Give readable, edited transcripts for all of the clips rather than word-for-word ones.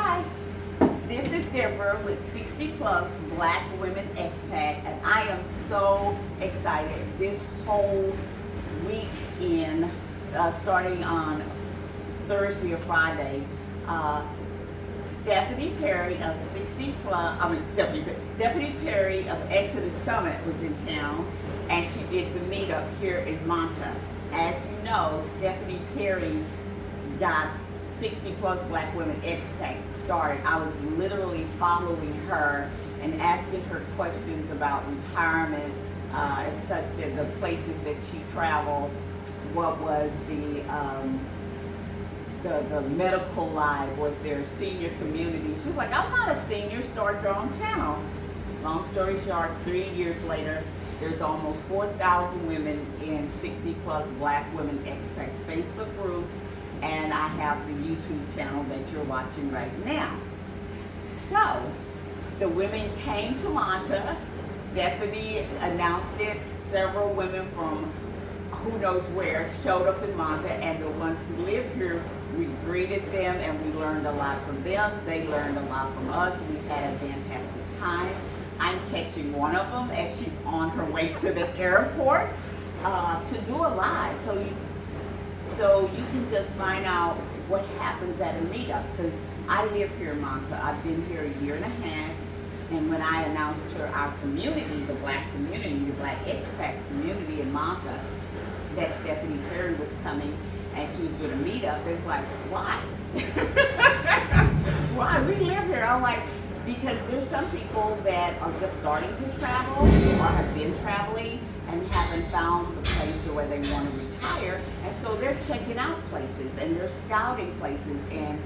Hi, this is Deborah with 60 Plus Black Women Expat, and I am so excited. This whole weekend, starting on Thursday or Friday, Stephanie Perry of 60 Plus, Stephanie Perry of ExodUS Summit was in town, and she did the meetup here in Manta. As you know, Stephanie Perry got 60 Plus Black Women Expat started. I was literally following her and asking her questions about retirement, such as the places that she traveled, what was the medical life, was there a senior community. She was like, I'm not a senior, start your own channel. Long story short, 3 years later, there's almost 4,000 women in 60 Plus Black Women Expats Facebook group, and I have the YouTube channel that you're watching right now. So, the women came to Manta. Stephanie announced it. Several women from who knows where showed up in Manta, and the ones who live here, we greeted them and we learned a lot from them. They learned a lot from us. We had a fantastic time. I'm catching one of them as she's on her way to the airport to do a live. So you can just find out what happens at a meetup, because I live here in Manta. I've been here a year and a half, and when I announced to our community, the Black community, the Black expats community in Manta, that Stephanie Perry was coming and she was doing a meetup, they was like, why? Why? We live here. I'm like, because there's some people that are just starting to travel or have been traveling and haven't found the place where they want to retire, and so they're checking out places and they're scouting places. And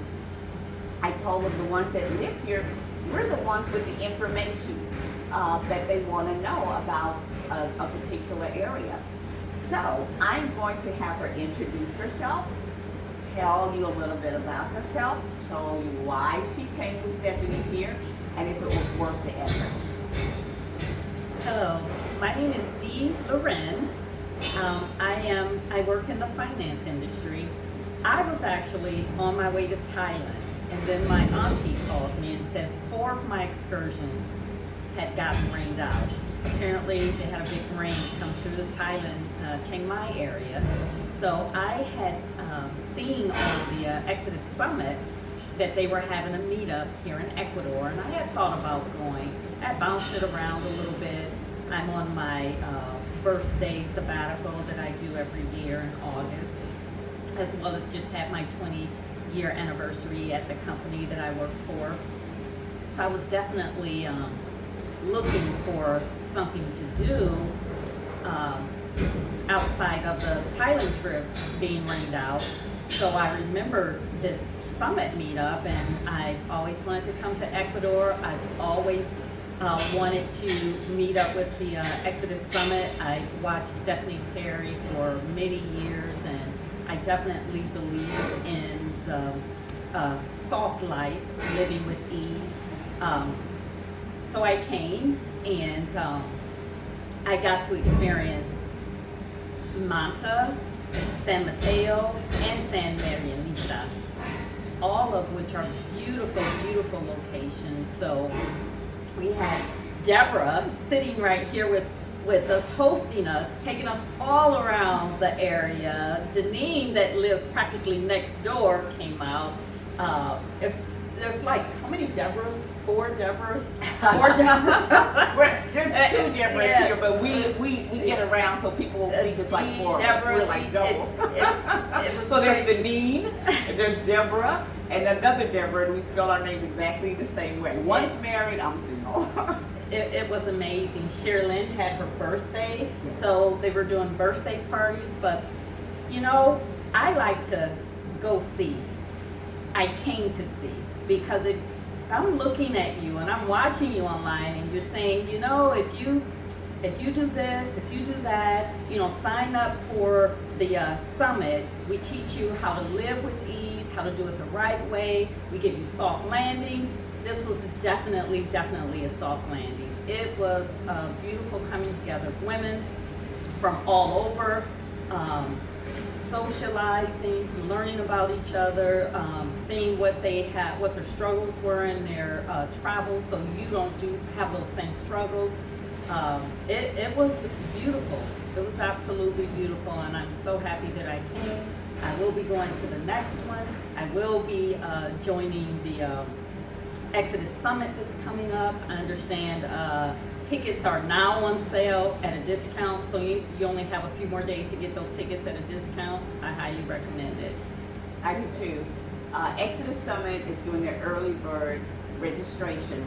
I told them the ones that live here, we're the ones with the information that they want to know about a particular area. So I'm going to have her introduce herself, tell you a little bit about herself, tell you why she came with Stephanie here, and if it was worth the effort. Hello, my name is Dee Loren. I work in the finance industry. I was actually on my way to Thailand, and then my auntie called me and said 4 of my excursions had gotten rained out. Apparently they had a big rain come through the Thailand, Chiang Mai area. So I had seen on the ExodUS Summit that they were having a meetup here in Ecuador, and I had thought about going. I bounced it around a little bit. I'm on my birthday sabbatical that I do every year in August, as well as just have my 20-year anniversary at the company that I work for. So I was definitely looking for something to do outside of the Thailand trip being rained out. So I remember this summit meetup, and I always wanted to come to Ecuador. I've always wanted to meet up with the ExodUS Summit. I watched Stephanie Perry for many years, and I definitely believe in the soft life, living with ease. So I came, and I got to experience Manta, San Mateo, and San Marianita, all of which are beautiful, beautiful locations. So we had Deborah sitting right here with us, hosting us, taking us all around the area. Janine, that lives practically next door, came out. There's like, how many Deborahs? 4 Deborahs? 4 Deborahs? There's 2 Deborahs here, but we get around so people will think it's like 4. Deborah, we're like double. It So there's Janine, and there's Deborah, and another Deborah, and we spell our names exactly the same way. One's married, I'm single. It was amazing. Sherilyn had her birthday, so they were doing birthday parties, but you know, I like to go see. I came to see, because if I'm looking at you and I'm watching you online and you're saying, you know, if you do this, if you do that, you know, sign up for the summit. We teach you how to live with ease, how to do it the right way. We give you soft landings. This was definitely a soft landing. It was beautiful coming together of women from all over. socializing, learning about each other, seeing what they have, what their struggles were in their travels, so you don't have those same struggles. It was beautiful. It was absolutely beautiful, and I'm so happy that I came. I will be going to the next one. I will be joining the ExodUS Summit that's coming up. I understand tickets are now on sale at a discount, so you only have a few more days to get those tickets at a discount. I highly recommend it. I do too. ExodUS Summit is doing their early bird registration.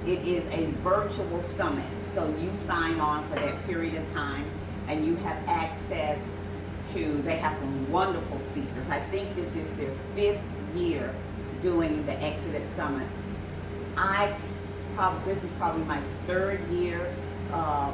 It is a virtual summit, so you sign on for that period of time, and you have access to, they have some wonderful speakers. I think this is their 5th year doing the ExodUS Summit. This is probably my 3rd year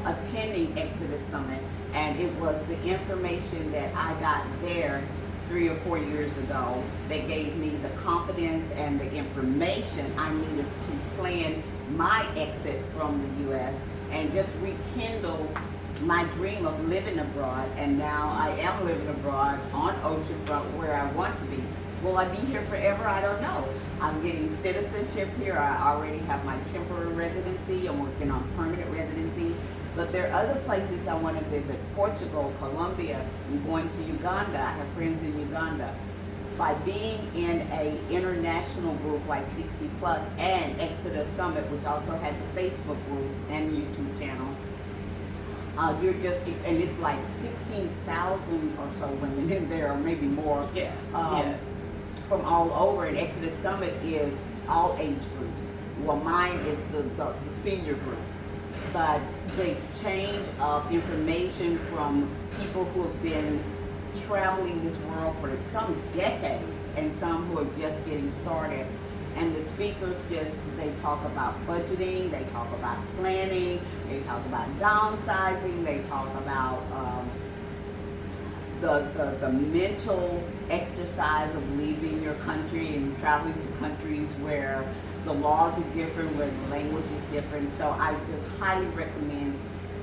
attending ExodUS Summit, and it was the information that I got there 3 or 4 years ago that gave me the confidence and the information I needed to plan my exit from the U.S. and just rekindle my dream of living abroad. And now I am living abroad on oceanfront where I want to be. Will I be here forever? I don't know. I'm getting citizenship here. I already have my temporary residency. I'm working on permanent residency. But there are other places I want to visit. Portugal, Colombia. I'm going to Uganda. I have friends in Uganda. By being in an international group like 60 Plus and ExodUS Summit, which also has a Facebook group and YouTube channel, you're just, and it's like 16,000 or so women in there, or maybe more. Yes. Yes. From all over, and ExodUS Summit is all age groups. Well, mine is the senior group. But the exchange of information from people who have been traveling this world for some decades and some who are just getting started. And the speakers they talk about budgeting, they talk about planning, they talk about downsizing, they talk about the mental exercise of leaving your country and traveling to countries where the laws are different, where the language is different. So I just highly recommend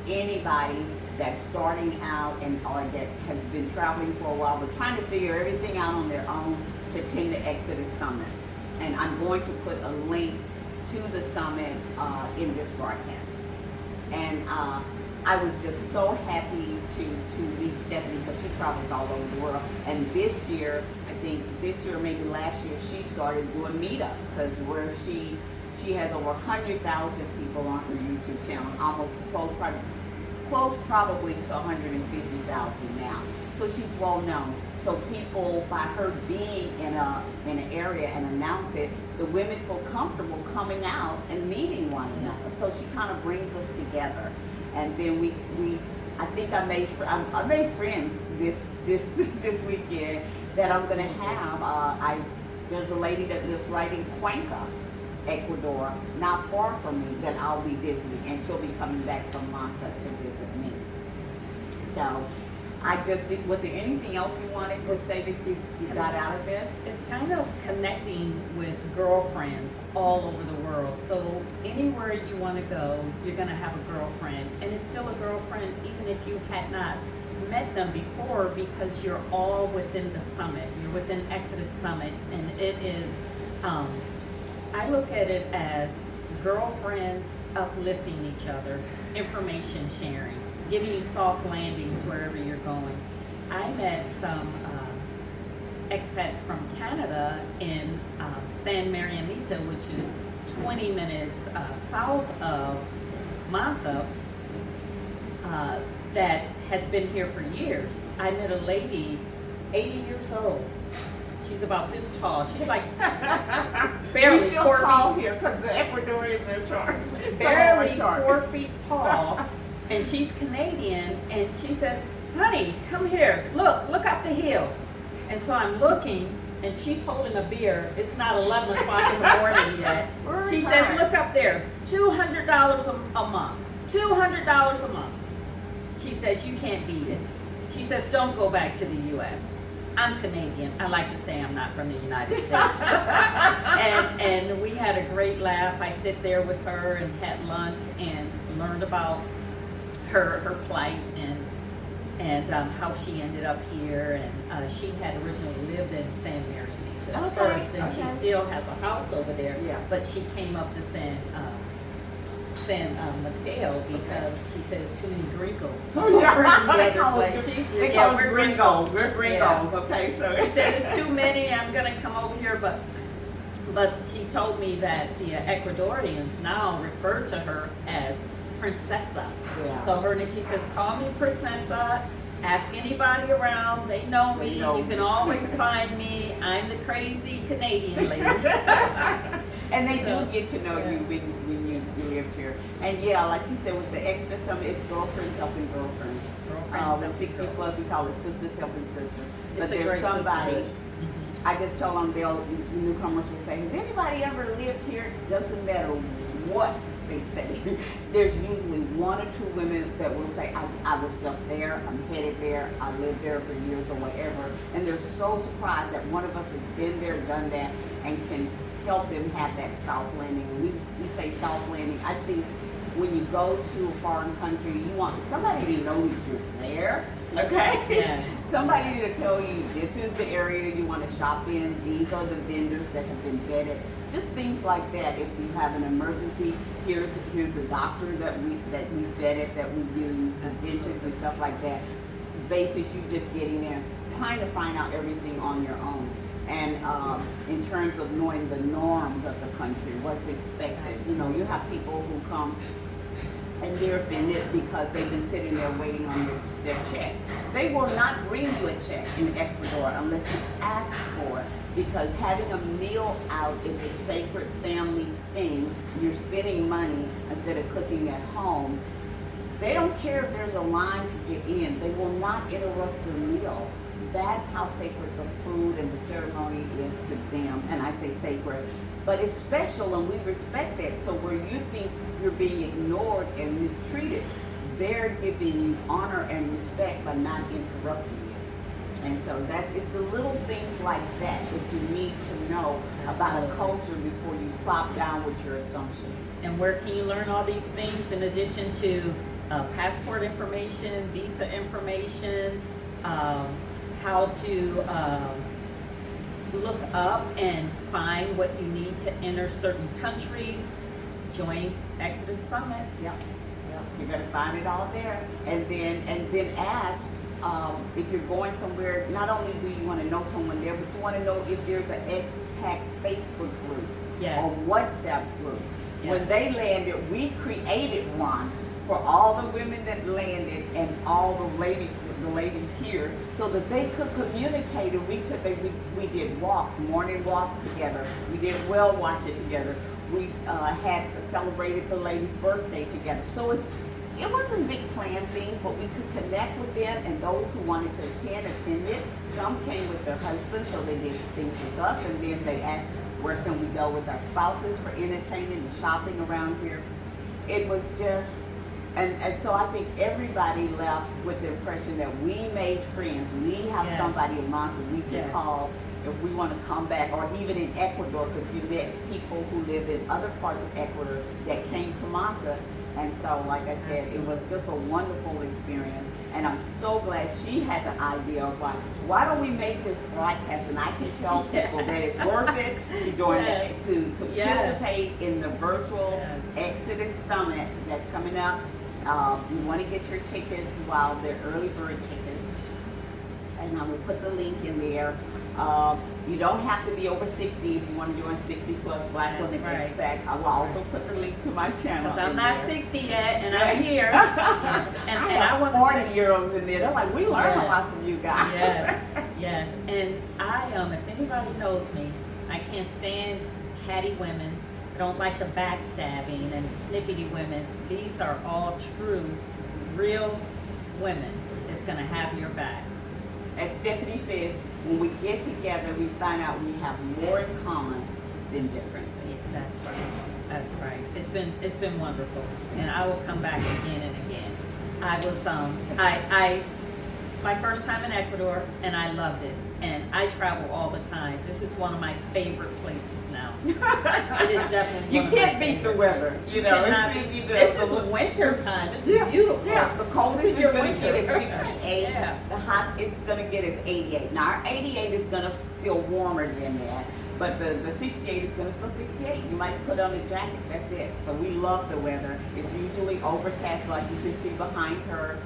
anybody that's starting out or that has been traveling for a while but trying to figure everything out on their own to attend the ExodUS Summit. And I'm going to put a link to the summit in this broadcast. And I was just so happy to meet Stephanie because she travels all over the world. And this year, I think this year, maybe last year, she started doing meetups because where she has over 100,000 people on her YouTube channel, almost close probably to 150,000 now. So she's well known. So people, by her being in an area and announce it, the women feel comfortable coming out and meeting one another. So she kind of brings us together. And then I think I made friends this weekend that I'm gonna have. There's a lady that lives right in Cuenca, Ecuador, not far from me, that I'll be visiting, and she'll be coming back to Manta to visit me. So I just did. Was there anything else you wanted to say that you got out of this? It's kind of connecting with girlfriends all over the world. So anywhere you want to go, you're going to have a girlfriend. And it's still a girlfriend even if you had not met them before, because you're all within the summit. You're within ExodUS Summit. And it is, I look at it as girlfriends uplifting each other, information sharing, giving you soft landings wherever you're going. I met some expats from Canada in San Marianita, which is 20 minutes south of Manta, that has been here for years. I met a lady, 80 years old. She's about this tall. She's like barely 4 feet. Tall here because the Ecuadorians are short. Barely 4 feet tall. And she's Canadian, and she says, honey, come here, look up the hill. And so I'm looking, and she's holding a beer. It's not 11 o'clock in the morning yet. She says, look up there, $200 a month, $200 a month. She says, you can't beat it. She says, don't go back to the U.S. I'm Canadian. I like to say I'm not from the United States. and we had a great laugh. I sit there with her and had lunch and learned about her plight, and and how she ended up here. And she had originally lived in San Mary Okay, first, and okay. she still has a house over there. Yeah. But she came up to San Mateo because she said it's too many gringos. Oh, yeah. They call us, they call us gringos. We're gringos, okay? So She said it's too many. I'm gonna come over here, but she told me that the Ecuadorians now refer to her as Princesa. Yeah. So she says, call me Princesa. Ask anybody around. They know me. They know You me. can always find me. I'm the crazy Canadian lady. And they do So, get to know yeah. you when you lived here. And yeah, like you said, with the ExodUS Summit, it's girlfriends helping girlfriends. Girlfriends With helping 60 girlfriends. plus, we call it sisters helping sisters. But It's a there's great somebody, sisterhood. I just tell them, newcomers will say, has anybody ever lived here? Doesn't matter what they say. There's usually one or two women that will say, I was just there, I'm headed there, I lived there for years or whatever. And they're so surprised that one of us has been there, done that, and can help them have that soft landing. We say soft landing. I think when you go to a foreign country, you want somebody to know that you're there, okay? Yeah. Somebody to tell you this is the area you want to shop in, these are the vendors that have been vetted. Just things like that. If you have an emergency, here's a doctor that we vetted, that we use, the dentist and stuff like that. Basis you just getting there, trying to find out everything on your own. And in terms of knowing the norms of the country, what's expected. You know, you have people who come and they're offended because they've been sitting there waiting on their check. They will not bring you a check in Ecuador unless you ask for it, because having a meal out is a sacred family thing. You're spending money instead of cooking at home. They don't care if there's a line to get in. They will not interrupt your meal. That's how sacred the food and the ceremony is to them. And I say sacred, but it's special and we respect that. So where you think you're being ignored and mistreated, they're giving you honor and respect by not interrupting you. And so it's the little things like that that you need to know about a culture before you plop down with your assumptions. And where can you learn all these things in addition to passport information, visa information, how to look up and find what you need to enter certain countries? Join ExodUS Summit. Yep. You're gonna find it all there, and then ask if you're going somewhere. Not only do you want to know someone there, but you want to know if there's an expats Facebook group Yes. or WhatsApp group. Yes. When they landed, we created one for all the women that landed and all the ladies here, so that they could communicate, and we did walks, morning walks together. We did well watch it together. We had celebrated the lady's birthday together. So it wasn't big planned things, but we could connect with them, and those who wanted to attended. Some came with their husbands, so they did things with us, and then they asked, where can we go with our spouses for entertainment and shopping around here? It was just, and so I think everybody left with the impression that we made friends. We have Yeah. somebody in Manta we can Yeah. call if we want to come back, or even in Ecuador, because you met people who live in other parts of Ecuador that came to Manta. And so, like I said, it was just a wonderful experience. And I'm so glad she had the idea of why don't we make this broadcast, and I can tell people that it's worth it to join Yes. to Yes. participate in the virtual Yes. ExodUS Summit that's coming up. You want to get your tickets while they're early bird tickets, and I will put the link in there. You don't have to be over 60 if you want to join 60 plus Black That's Women right. Expect. I will also put the link to my channel. Because I'm in not there. 60 yet, and I'm here. and I want to 40-year-olds in there. They're like, we learn a Yeah. lot from you guys. Yes, yes. And if anybody knows me, I can't stand catty women. I don't like the backstabbing and snippety women. These are all true, real women that's going to have your back. As Stephanie said, when we get together, we find out we have more in common than differences. That's right. That's right. It's been wonderful, and I will come back again and again. I was it's my first time in Ecuador, and I loved it. And I travel all the time. This is one of my favorite places now. It is definitely You one of can't my beat the favorite. weather. You know, cannot it's, be- you know, this the- is winter time. It's Yeah, beautiful. yeah. The coldest This is is your going to get is winter. 68. Yeah. The hot it's going to get is 88. Now our 88 is going to feel warmer than that, but the 68 is going to feel 68. You might put on a jacket. That's it. So we love the weather. It's usually overcast, like you can see behind her.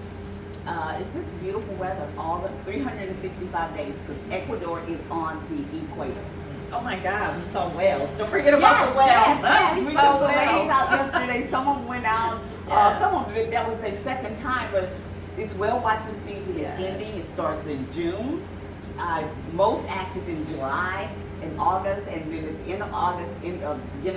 It's just beautiful weather all the 365 days because Ecuador is on the equator. Oh my God, we saw whales. Don't forget about the whales. Yes, we saw took the ladies whales. out yesterday. Someone went out. Yeah. Some of it, that was their second time, but this whale watching season Yes. is ending. It starts in June. Most active in July and August, and then at the end of August, beginning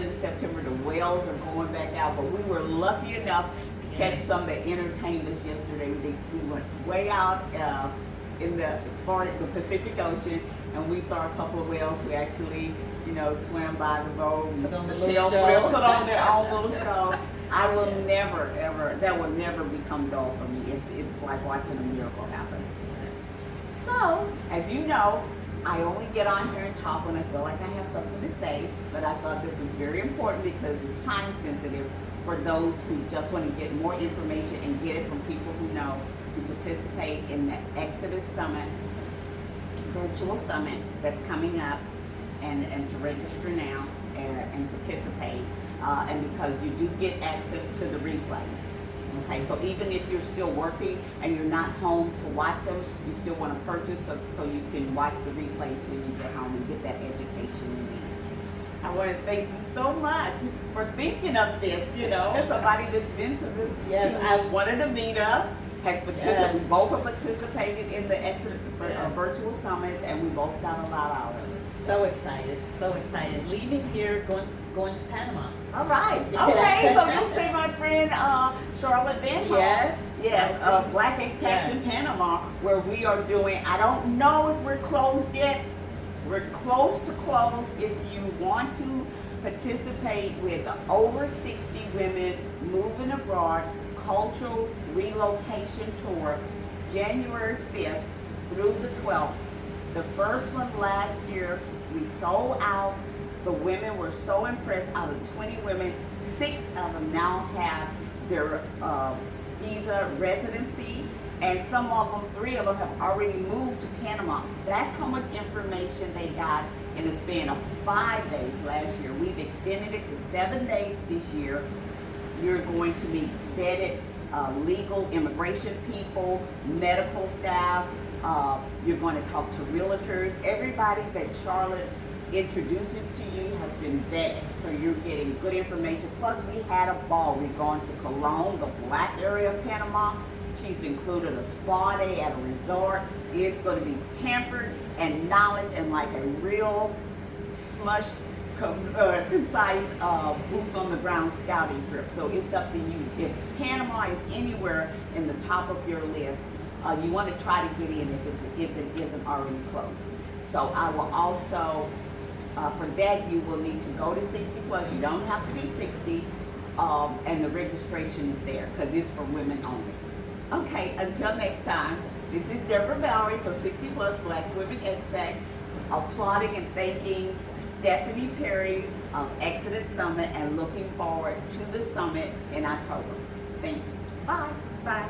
of September, the whales are going back out. But we were lucky enough to catch some that entertained us yesterday. We went way out in the Pacific Ocean, and we saw a couple of whales who actually, you know, swam by the boat and Put on the a little tail show. flip, put on their own little show. I will never, ever, that will never become dull for me. It's like watching a miracle happen. So, as you know, I only get on here and talk when I feel like I have something to say, but I thought this was very important because it's time sensitive for those who just want to get more information and get it from people who know to participate in the Exodus Summit, virtual summit that's coming up, and to register now and participate. And because you do get access to the replays. Okay, so even if you're still working and you're not home to watch them, you still want to purchase so you can watch the replays when you get home and get that education you need. I want to thank you so much for thinking of this. You know, somebody that's been to this, Yes, wanted to meet us, has participated. Yes. We both have participated in the Exodus virtual summits, and we both got a lot out of it. So excited, so excited. Leaving here, going to Panama. All right. Okay. So you'll see my friend Charlotte Van Hoek. Yes. Yes. Black Apex Yes. in Panama, where we are doing. I don't know if we're closed yet. We're close to close. If you want to participate with the over 60 women moving abroad cultural relocation tour, January 5th through the 12th. The first one last year, we sold out. The women were so impressed. Out of 20 women, 6 of them now have their visa residency, and some of them, 3 of them, have already moved to Panama. That's how much information they got in a span of 5 days last year. We've extended it to 7 days this year. You're going to meet vetted legal immigration people, medical staff. You're going to talk to realtors. Everybody that Charlotte introduces to you has been vetted, so you're getting good information. Plus, we had a ball. We've gone to Cologne, the black area of Panama. She's included a spa day at a resort. It's going to be pampered and knowledge and like a real smushed, concise boots on the ground scouting trip. So it's something if Panama is anywhere in the top of your list, you want to try to get in if it isn't already closed. So I will also, for that, you will need to go to 60 plus. You don't have to be 60, and the registration is there because it's for women only. Okay, until next time, this is Deborah Valerie from 60 Plus Black Women Expat, applauding and thanking Stephanie Perry of Exodus Summit and looking forward to the summit in October. Thank you. Bye. Bye.